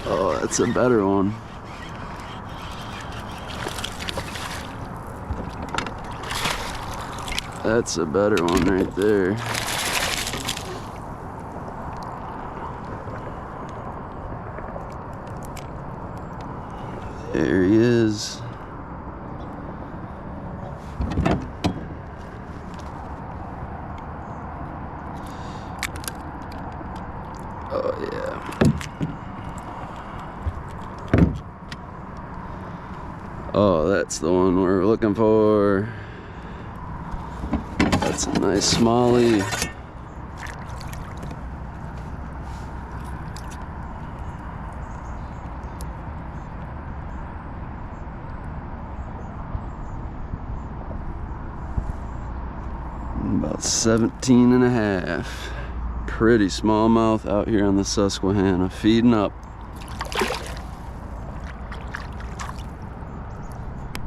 Oh, that's a better one. That's a better one right there. There he is. Oh yeah. Oh, that's the one we're looking for. That's a nice smallie. About 17 and a half. Pretty smallmouth out here on the Susquehanna, feeding up.